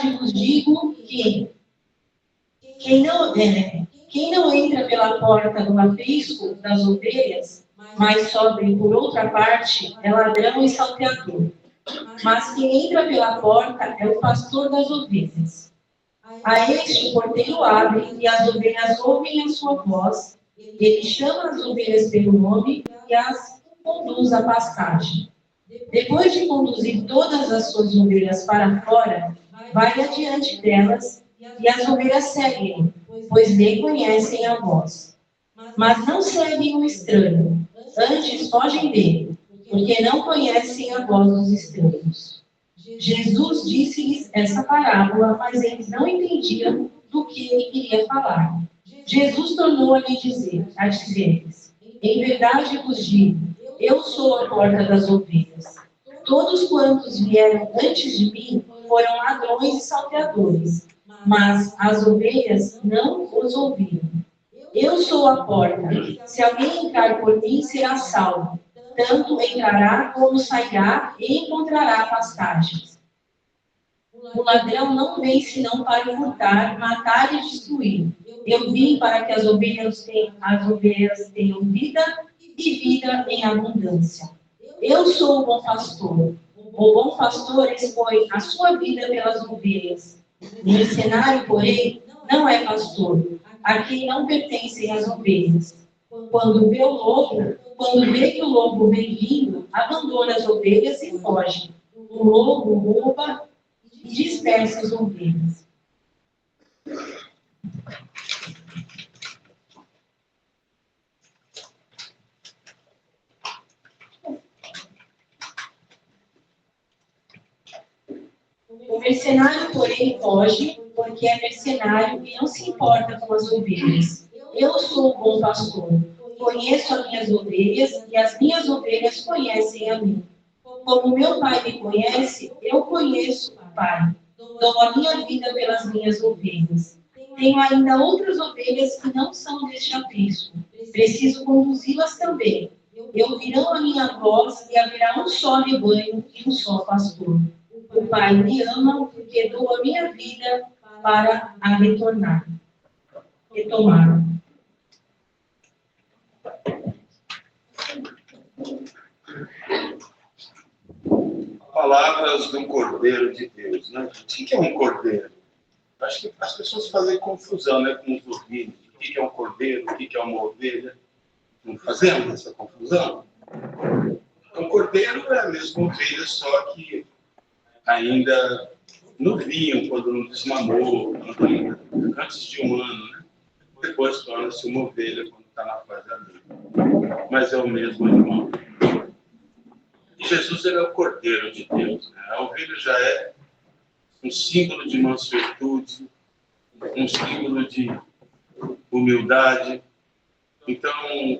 verdade vos digo que quem não entra pela porta do aprisco das ovelhas, mas sobe por outra parte, é ladrão e salteador. Mas quem entra pela porta é o pastor das ovelhas. A este o porteiro abre, e as ovelhas ouvem a sua voz. Ele chama as ovelhas pelo nome e as conduz à pastagem. Depois de conduzir todas as suas ovelhas para fora, vai adiante delas, e as ovelhas seguem, pois lhe conhecem a voz. Mas não seguem o estranho, antes fogem dele, porque não conhecem a voz dos estranhos. Jesus disse-lhes essa parábola, mas eles não entendiam do que ele queria falar. Jesus tornou a dizer-lhes: em verdade vos digo, eu sou a porta das ovelhas. Todos quantos vieram antes de mim foram ladrões e salteadores, mas as ovelhas não os ouviram. Eu sou a porta. Se alguém entrar por mim, será salvo. Tanto entrará como sairá e encontrará pastagens. O ladrão não vem senão para furtar, matar e destruir. Eu vim para que as ovelhas tenham vida e vida em abundância. Eu sou o bom pastor. O bom pastor expõe a sua vida pelas ovelhas. O mercenário, porém, não é pastor, a quem não pertencem as ovelhas. Quando vê que o lobo vem vindo, abandona as ovelhas e foge. O lobo rouba e dispersa as ovelhas. O mercenário, porém, foge, porque é mercenário e não se importa com as ovelhas. Eu sou o bom pastor. Conheço as minhas ovelhas e as minhas ovelhas conhecem a mim. Como meu Pai me conhece, eu conheço o Pai. Dou a minha vida pelas minhas ovelhas. Tenho ainda outras ovelhas que não são deste aprisco. Preciso conduzi-las também. E ouvirão a minha voz e haverá um só rebanho e um só pastor. O Pai me ama porque dou a minha vida para a retomar. Palavras do Cordeiro de Deus, né? O que é um cordeiro? Acho que as pessoas fazem confusão, né, com os ovelhos. O que é um cordeiro? O que é uma ovelha? Não fazemos essa confusão? Um cordeiro é a mesma ovelha, só que ainda novinho, quando não desmamou, antes de um ano, né? Depois torna-se uma ovelha quando está na fase adulta. Mas é o mesmo animal. E Jesus ele é o Cordeiro de Deus. Né? A ovelha já é um símbolo de mansuetude, um símbolo de humildade. Então,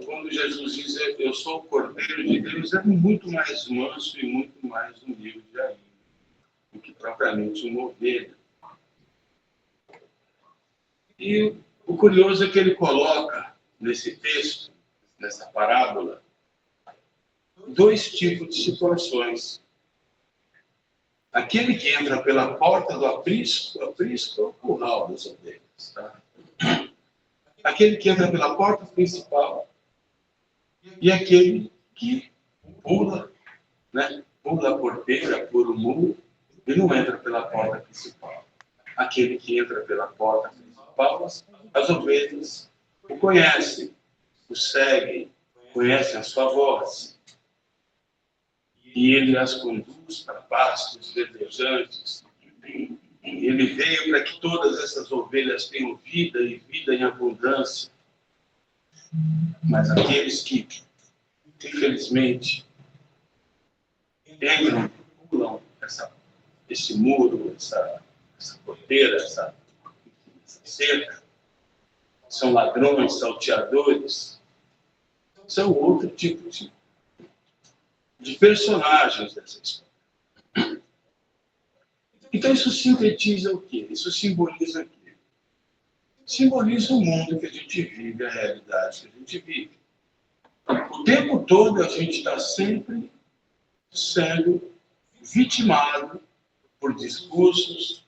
quando Jesus diz eu sou o Cordeiro de Deus, é muito mais manso e muito mais humilde ainda do que propriamente uma ovelha. E o curioso é que ele coloca nesse texto, nessa parábola, dois tipos de situações. Aquele que entra pela porta do aprisco é o curral das ovelhas. Tá? Aquele que entra pela porta principal e aquele que pula, né? Pula a porteira, pula o muro e não entra pela porta principal. Aquele que entra pela porta principal, as ovelhas o conhecem, o seguem, conhecem a sua voz. E ele as conduz para pastos verdejantes. Ele veio para que todas essas ovelhas tenham vida e vida em abundância. Mas aqueles que, infelizmente, entram, pulam esse muro, essa porteira, essa cerca, são ladrões, salteadores, são outro tipo de personagens dessa história. Então isso sintetiza o quê? Isso simboliza o quê? Simboliza o mundo que a gente vive, a realidade que a gente vive. O tempo todo a gente está sempre sendo vitimado por discursos,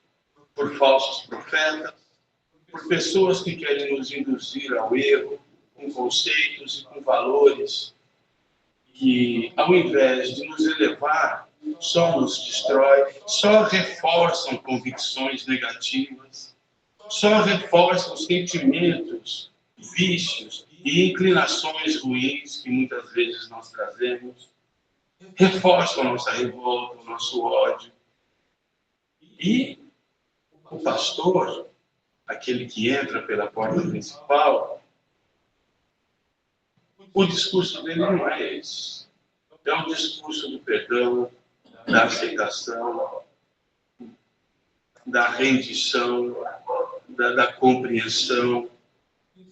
por falsos profetas, por pessoas que querem nos induzir ao erro, com conceitos e com valores que, ao invés de nos elevar, só nos destrói, só reforçam convicções negativas, só reforçam sentimentos, vícios e inclinações ruins que muitas vezes nós trazemos, reforçam a nossa revolta, o nosso ódio. E o pastor, aquele que entra pela porta principal, o discurso dele não é esse. É um discurso do perdão, da aceitação, da rendição, da compreensão.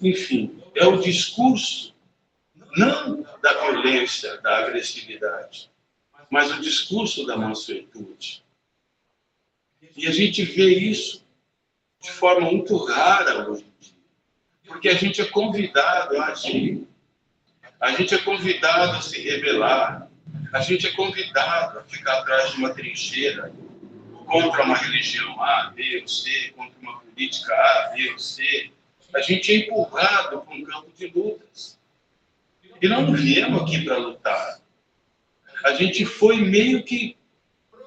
Enfim, é o discurso não da violência, da agressividade, mas o discurso da mansuetude. E a gente vê isso de forma muito rara hoje em dia, porque a gente é convidado a agir, a gente é convidado a se rebelar, a gente é convidado a ficar atrás de uma trincheira contra uma religião A, B ou C, contra uma política A, B ou C. A gente é empurrado para um campo de lutas. E nós não viemos aqui para lutar. A gente foi meio que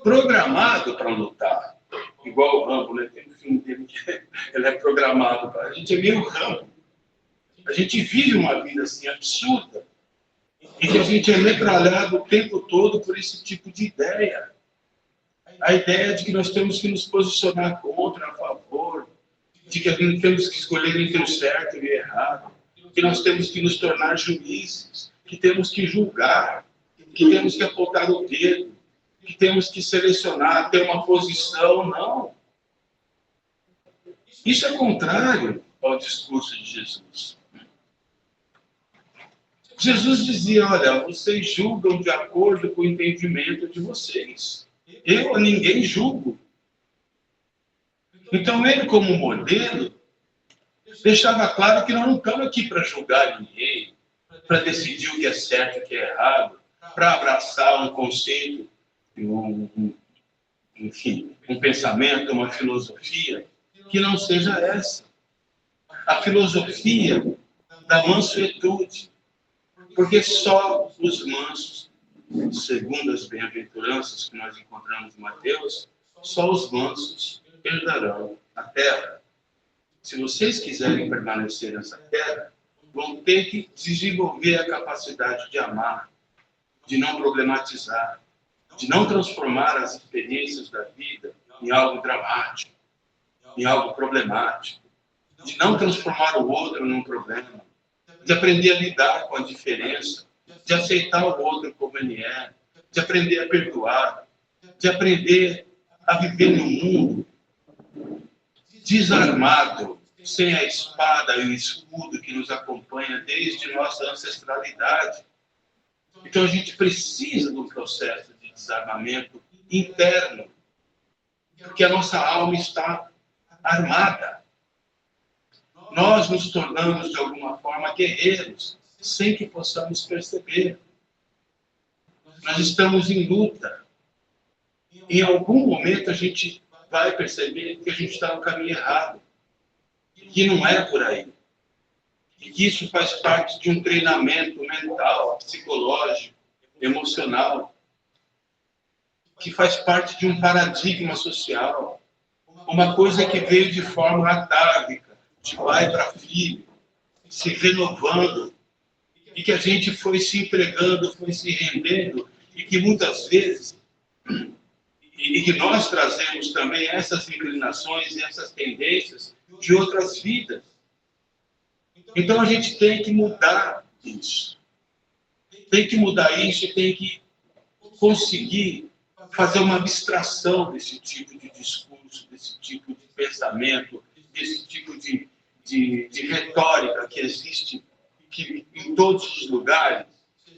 programado para lutar. Igual o Rambo, né? Tem um filme dele que ele é programado para. A gente é meio Rambo. A gente vive uma vida assim absurda. E que a gente é metralhado o tempo todo por esse tipo de ideia. A ideia de que nós temos que nos posicionar contra, a favor, de que nós temos que escolher entre o certo e o errado, que nós temos que nos tornar juízes, que temos que julgar, que temos que apontar o dedo, que temos que selecionar, ter uma posição. Não. Isso é contrário ao discurso de Jesus. Jesus dizia, olha, vocês julgam de acordo com o entendimento de vocês. Eu a ninguém julgo. Então ele, como modelo, deixava claro que nós não estamos aqui para julgar ninguém, para decidir o que é certo e o que é errado, para abraçar um conceito, enfim, um pensamento, uma filosofia, que não seja essa. A filosofia da mansuetude. Porque só os mansos, segundo as bem-aventuranças que nós encontramos em Mateus, só os mansos herdarão a terra. Se vocês quiserem permanecer nessa terra, vão ter que desenvolver a capacidade de amar, de não problematizar, de não transformar as experiências da vida em algo dramático, em algo problemático, de não transformar o outro num problema, de aprender a lidar com a diferença, de aceitar o outro como ele é, de aprender a perdoar, de aprender a viver no mundo desarmado, sem a espada e o escudo que nos acompanha desde nossa ancestralidade. Então a gente precisa de um processo de desarmamento interno, porque a nossa alma está armada. Nós nos tornamos, de alguma forma, guerreiros, sem que possamos perceber. Nós estamos em luta. Em algum momento a gente vai perceber que a gente está no caminho errado, que não é por aí. E que isso faz parte de um treinamento mental, psicológico, emocional, que faz parte de um paradigma social, uma coisa que veio de forma atávica, de pai para filho, se renovando, e que a gente foi se entregando, foi se rendendo, e que muitas vezes, e que nós trazemos também essas inclinações e essas tendências de outras vidas. Então a gente tem que mudar isso. Tem que mudar isso e tem que conseguir fazer uma abstração desse tipo de discurso, desse tipo de pensamento, desse tipo de retórica que existe que, em todos os lugares,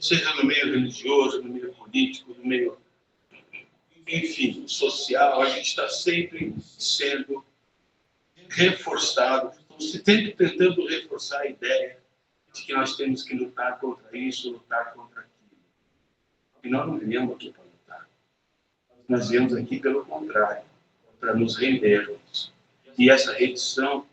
seja no meio religioso, no meio político, no meio, enfim, social, a gente está sempre sendo reforçado, sempre tentando reforçar a ideia de que nós temos que lutar contra isso, lutar contra aquilo. E nós não viemos aqui para lutar. Nós viemos aqui pelo contrário, para nos rendermos, E essa rendição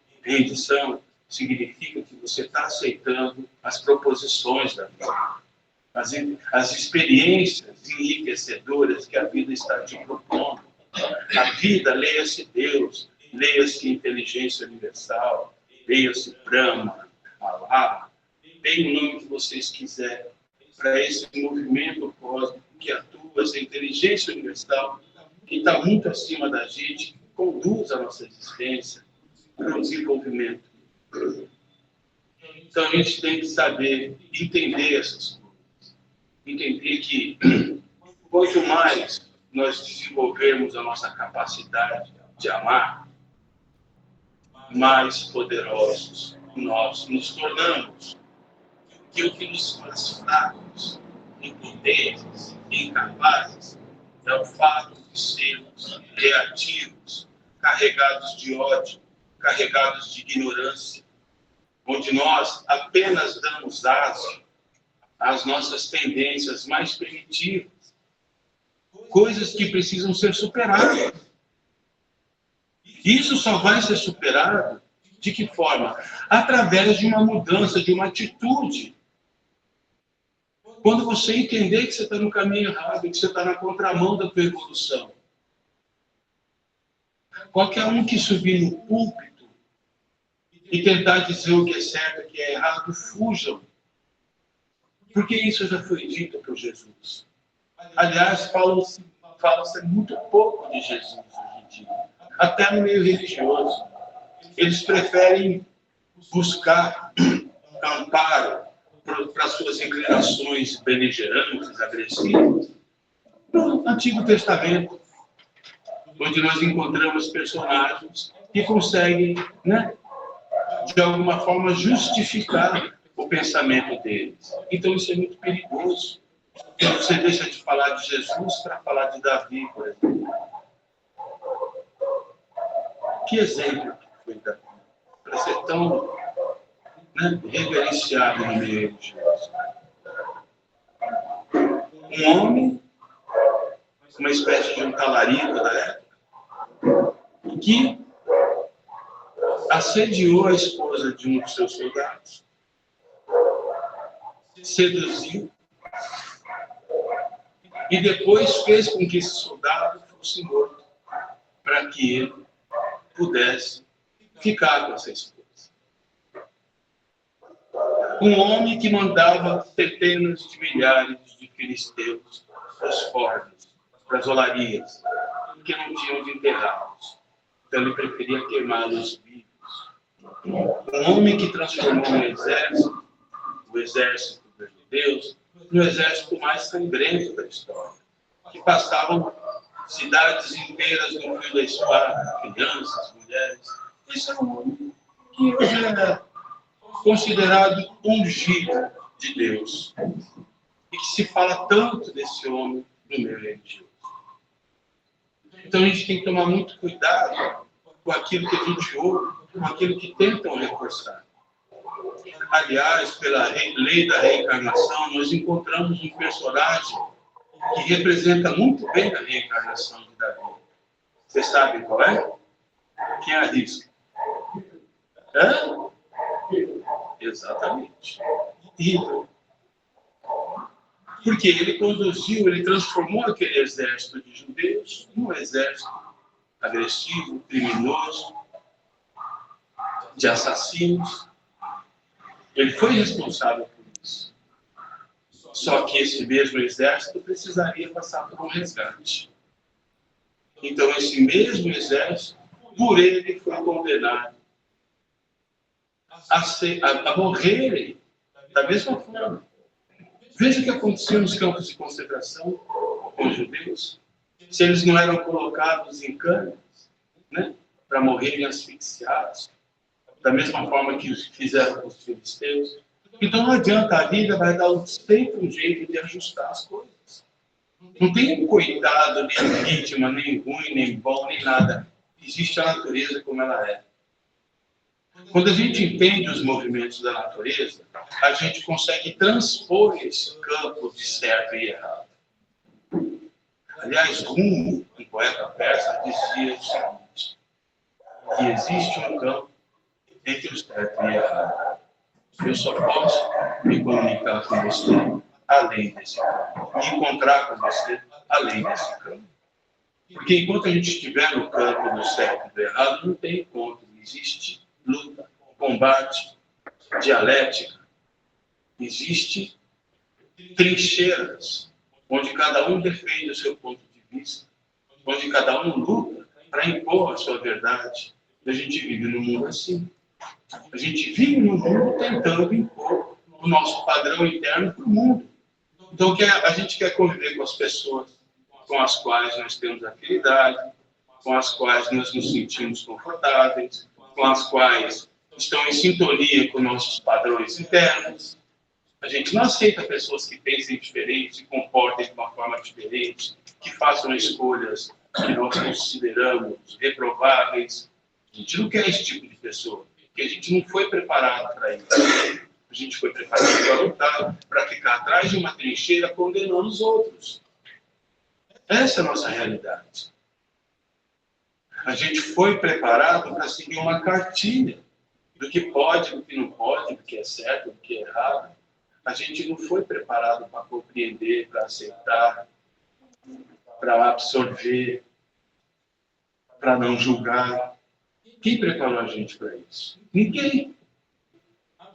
significa que você está aceitando as proposições da vida, as experiências enriquecedoras que a vida está te propondo. A vida, leia-se Deus, leia-se inteligência universal, leia-se Brahma, Allah, deem o nome que vocês quiserem para esse movimento cósmico que atua, essa inteligência universal que está muito acima da gente, que conduz a nossa existência para o desenvolvimento. Então a gente tem que saber entender essas coisas. Entender que quanto mais nós desenvolvermos a nossa capacidade de amar, mais poderosos nós nos tornamos. Que o que nos faz fracos, impotentes e incapazes é o fato de sermos reativos, carregados de ódio, carregados de ignorância, onde nós apenas damos aso às nossas tendências mais primitivas, coisas que precisam ser superadas. Isso só vai ser superado de que forma? Através de uma mudança, de uma atitude. Quando você entender que você está no caminho errado, que você está na contramão da tua evolução. Qualquer um que subir no púlpito e tentar dizer o que é certo e o que é errado, fujam. Porque isso já foi dito por Jesus. Aliás, fala-se muito pouco de Jesus hoje em dia. Até no meio religioso. Eles preferem buscar amparo para suas inclinações beligerantes, agressivas, no Antigo Testamento, onde nós encontramos personagens que conseguem, de alguma forma, justificar o pensamento deles. Então isso é muito perigoso. Você deixa de falar de Jesus para falar de Davi, por exemplo. Que exemplo foi Davi? Para ser tão reverenciado no meio religioso. Um homem, uma espécie de um talarico da época, que assediou a esposa de um dos seus soldados, seduziu, e depois fez com que esse soldado fosse morto, para que ele pudesse ficar com essa esposa. Um homem que mandava centenas de milhares de filisteus para os fornos, para as olarias, porque não tinham de enterrá-los. Então ele preferia queimá-los vivos. Um homem que transformou o exército dos judeus, no exército mais sangrento da história, que passavam cidades inteiras no fio da espada, crianças, mulheres. Esse é um homem que hoje era considerado ungido de Deus. E que se fala tanto desse homem no meio religioso. Então a gente tem que tomar muito cuidado com aquilo que a gente ouve, com aquilo que tentam reforçar. Aliás, pela lei da reencarnação, nós encontramos um personagem que representa muito bem a reencarnação de Davi. Vocês sabem qual é? Quem arrisca? Hã? Exatamente. Hitler. Porque ele transformou aquele exército de judeus num exército agressivo, criminoso, de assassinos. Ele foi responsável por isso. Só que esse mesmo exército precisaria passar por um resgate. Então, esse mesmo exército, por ele, foi condenado a morrerem da mesma forma. Veja o que aconteceu nos campos de concentração com os judeus. Se eles não eram colocados em câmeras, para morrerem asfixiados, da mesma forma que fizeram com os filisteus. Então não adianta, a vida vai dar sempre um jeito de ajustar as coisas. Não tem um coitado, nem vítima, nem ruim, nem bom, nem nada. Existe a natureza como ela é. Quando a gente entende os movimentos da natureza, a gente consegue transpor esse campo de certo e errado. Aliás, Rumi, um poeta persa, dizia o seguinte: que existe um campo entre o certo e o errado. Eu só posso me comunicar com você além desse campo. Me encontrar com você além desse campo. Porque enquanto a gente estiver no campo do certo e do errado, não tem encontro. Existe luta, combate, dialética. Existe trincheiras, onde cada um defende o seu ponto de vista, onde cada um luta para impor a sua verdade. E a gente vive num mundo assim. A gente vive no mundo tentando impor o nosso padrão interno para o mundo. Então, a gente quer conviver com as pessoas com as quais nós temos afinidade, com as quais nós nos sentimos confortáveis, com as quais estão em sintonia com nossos padrões internos. A gente não aceita pessoas que pensem diferente, se comportem de uma forma diferente, que façam escolhas que nós consideramos reprováveis. A gente não quer esse tipo de pessoa, porque a gente não foi preparado para isso. A gente foi preparado para lutar, para ficar atrás de uma trincheira condenando os outros. Essa é a nossa realidade. A gente foi preparado para seguir uma cartilha do que pode, do que não pode, do que é certo, do que é errado. A gente não foi preparado para compreender, para aceitar, para absorver, para não julgar. Quem preparou a gente para isso? Ninguém.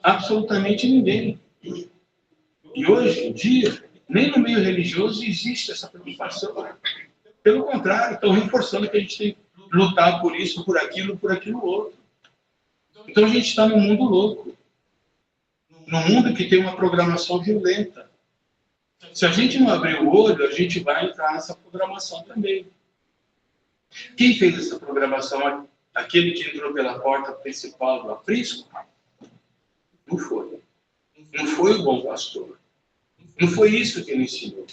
Absolutamente ninguém. E hoje em dia, nem no meio religioso existe essa preocupação. Pelo contrário, estão reforçando que a gente tem que lutar por isso, por aquilo outro. Então a gente está num mundo louco. Num mundo que tem uma programação violenta. Se a gente não abrir o olho, a gente vai entrar nessa programação também. Quem fez essa programação? Aquele que entrou pela porta principal do aprisco? Não foi. Não foi o bom pastor. Não foi isso que ele ensinou.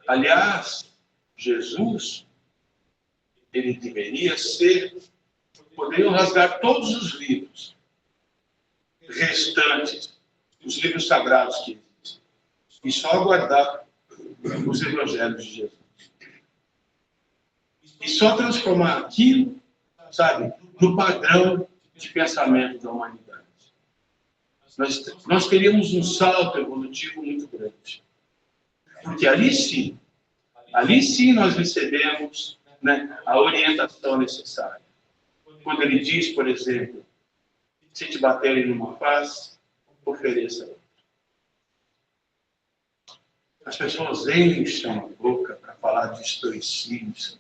Aliás, Jesus, ele deveria ser, poderiam rasgar todos os livros restantes, os livros sagrados que existem, e só aguardar os evangelhos de Jesus. E só transformar aquilo, sabe, no padrão de pensamento da humanidade. Nós teríamos um salto evolutivo muito grande. Porque ali sim nós recebemos, né, a orientação necessária. Quando ele diz, por exemplo, se te baterem numa face, ofereça outra. As pessoas enchem a boca para falar de estoicismo,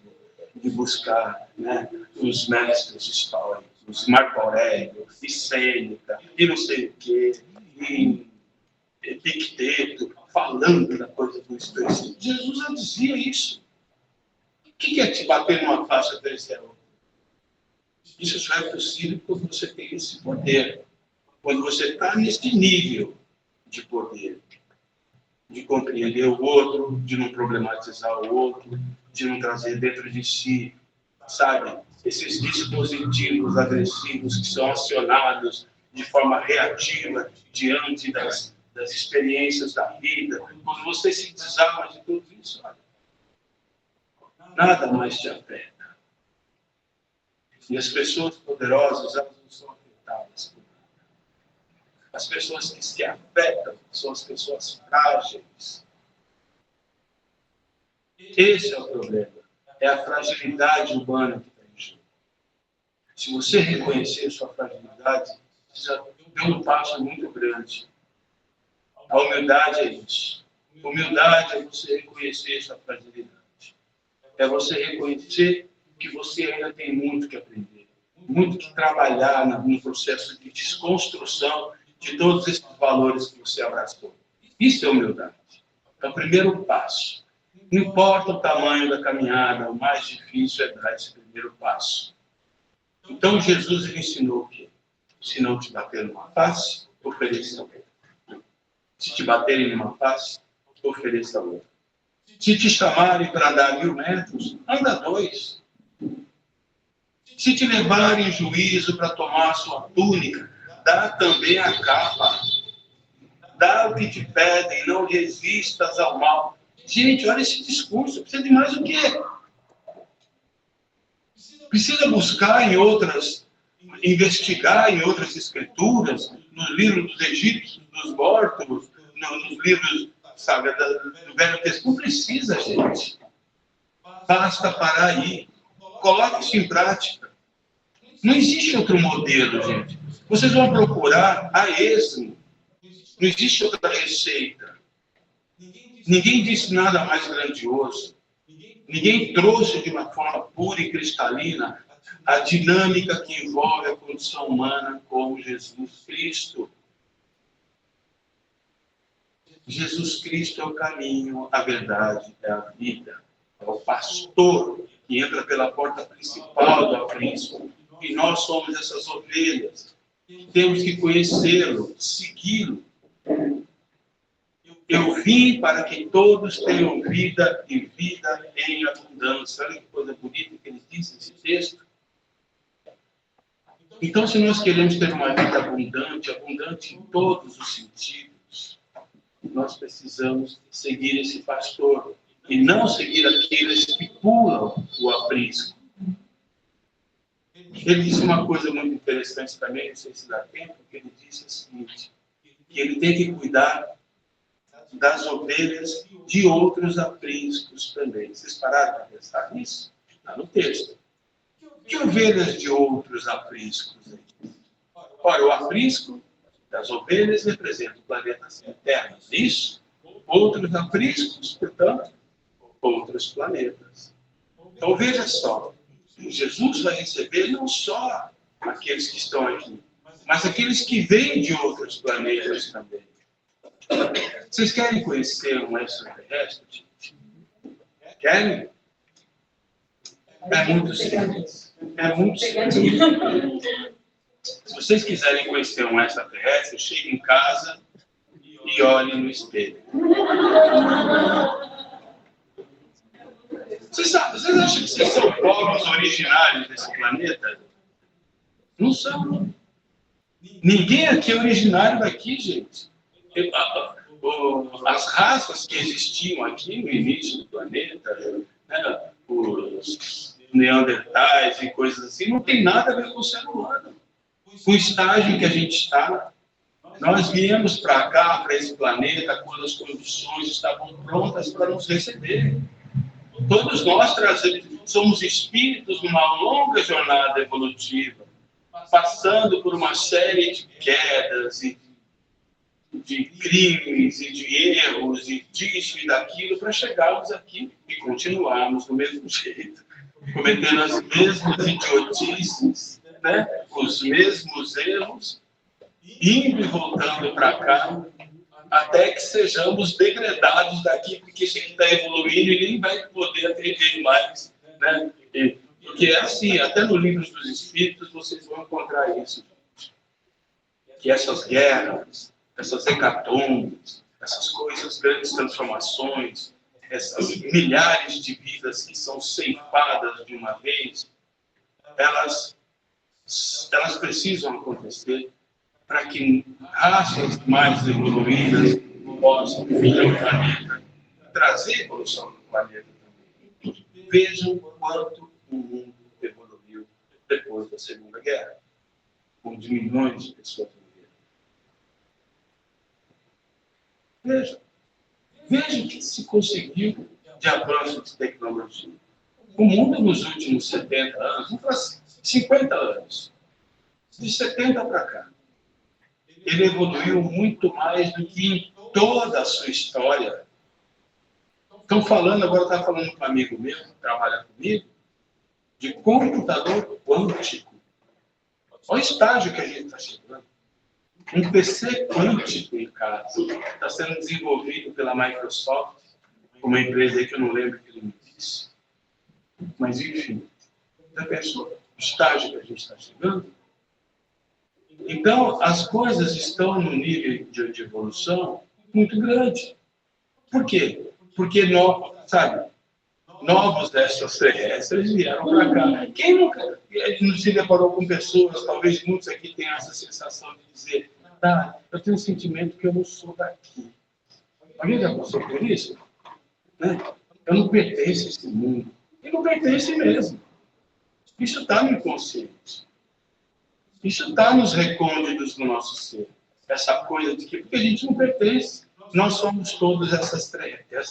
de buscar, né, os mestres históricos, Marco Aurélio, e Sêneca, e não sei o quê, e Epicteto, falando da coisa do estoicismo. Jesus já dizia isso. O que é te bater numa face e oferecer a outra? Isso só é possível quando você tem esse poder, quando você está nesse nível de poder, de compreender o outro, de não problematizar o outro, de não trazer dentro de si, sabe, esses dispositivos agressivos que são acionados de forma reativa diante das experiências da vida. Quando você se desarma de tudo isso, olha, nada mais te afeta. E as pessoas poderosas, elas não são afetadas por nada. As pessoas que se afetam são as pessoas frágeis. Esse é o problema. É a fragilidade humana que está em jogo. Se você reconhecer sua fragilidade, você já deu um passo muito grande. A humildade é isso. Humildade é você reconhecer sua fragilidade. É você reconhecer que você ainda tem muito que aprender, muito que trabalhar no processo de desconstrução de todos esses valores que você abraçou. Isso é humildade. É o primeiro passo. Não importa o tamanho da caminhada, o mais difícil é dar esse primeiro passo. Então Jesus lhe ensinou o quê? Se não te bater numa face, ofereça outra. Se te baterem numa face, ofereça outra. Se te chamarem para andar 1000 metros, anda 2. Se te levarem em juízo para tomar sua túnica, dá também a capa. Dá o que te pedem, não resistas ao mal. Gente, olha esse discurso. Precisa de mais o quê? Precisa buscar em outras, investigar em outras escrituras, nos livros dos egípcios, dos mortos, nos livros, sabe, do Velho Testamento. Não precisa, gente. Basta parar aí. Coloque isso em prática. Não existe outro modelo, gente. Vocês vão procurar a esmo. Não existe outra receita. Ninguém disse nada mais grandioso. Ninguém trouxe de uma forma pura e cristalina a dinâmica que envolve a condição humana como Jesus Cristo. Jesus Cristo é o caminho, a verdade, é a vida. É o pastor que entra pela porta principal do aprisco. E nós somos essas ovelhas. Temos que conhecê-lo, segui-lo. Eu vim para que todos tenham vida e vida em abundância. Olha que coisa bonita que ele diz nesse texto. Então, se nós queremos ter uma vida abundante, abundante em todos os sentidos, nós precisamos seguir esse pastor e não seguir aqueles que pulam o aprisco. Ele disse uma coisa muito interessante também, não sei se dá tempo, que ele disse o seguinte, que ele tem que cuidar das ovelhas de outros apriscos também. Vocês pararam para pensar nisso? Está no texto. Que ovelhas de outros apriscos? Ora, o aprisco das ovelhas representa o planeta Terra. Isso. Outros apriscos, portanto, outros planetas. Então, veja só. Jesus vai receber não só aqueles que estão aqui, mas aqueles que vêm de outros planetas também. Vocês querem conhecer um extraterrestre? Querem? É muito simples. É muito simples. Se vocês quiserem conhecer um extraterrestre, cheguem em casa e olhem no espelho. Vocês acham que vocês são povos originários desse planeta? Não são. Ninguém aqui é originário daqui, gente. As raças que existiam aqui no início do planeta, né, os neandertais e coisas assim, não tem nada a ver com o ser humano. Com o estágio em que a gente está. Nós viemos para cá, para esse planeta, quando as condições estavam prontas para nos receber. Todos nós somos espíritos numa longa jornada evolutiva, passando por uma série de quedas e de crimes e de erros e disso e daquilo para chegarmos aqui e continuarmos do mesmo jeito, cometendo as mesmas idiotices, né? Os mesmos erros, indo e voltando para cá, até que sejamos degradados daqui, porque isso aqui está evoluindo e nem vai poder atender mais, né? Porque é assim, até no livro dos Espíritos vocês vão encontrar isso, que essas guerras, essas hecatombes, essas coisas, grandes transformações, essas milhares de vidas que são ceifadas de uma vez, elas precisam acontecer para que raças mais evoluídas possam vir ao planeta, trazer evolução no planeta também. Vejam quanto o mundo evoluiu depois da Segunda Guerra, onde milhões de pessoas morreram. Vejam o que se conseguiu de avanço de tecnologia. O mundo nos últimos 70 anos, vamos falar 50 anos, de 70 para cá, ele evoluiu muito mais do que em toda a sua história. Estão falando, agora está falando com um amigo meu, que trabalha comigo, de computador quântico. Olha o estágio que a gente está chegando. Um PC quântico em casa está sendo desenvolvido pela Microsoft, uma empresa aí que eu não lembro que ele me disse. Mas, enfim, já pensou o estágio que a gente está chegando? Então, as coisas estão num nível de evolução muito grande. Por quê? Porque, novos extraterrestres vieram para cá. Quem nunca se deparou com pessoas, talvez muitos aqui tenham essa sensação de dizer, tá, eu tenho um sentimento que eu não sou daqui. Alguém já passou por isso? Né? Eu não pertenço a esse mundo. E não pertence mesmo. Isso está no inconsciente. Isso está nos recônditos do nosso ser. Essa coisa de que porque a gente não pertence. Nós somos todos extraterrestres.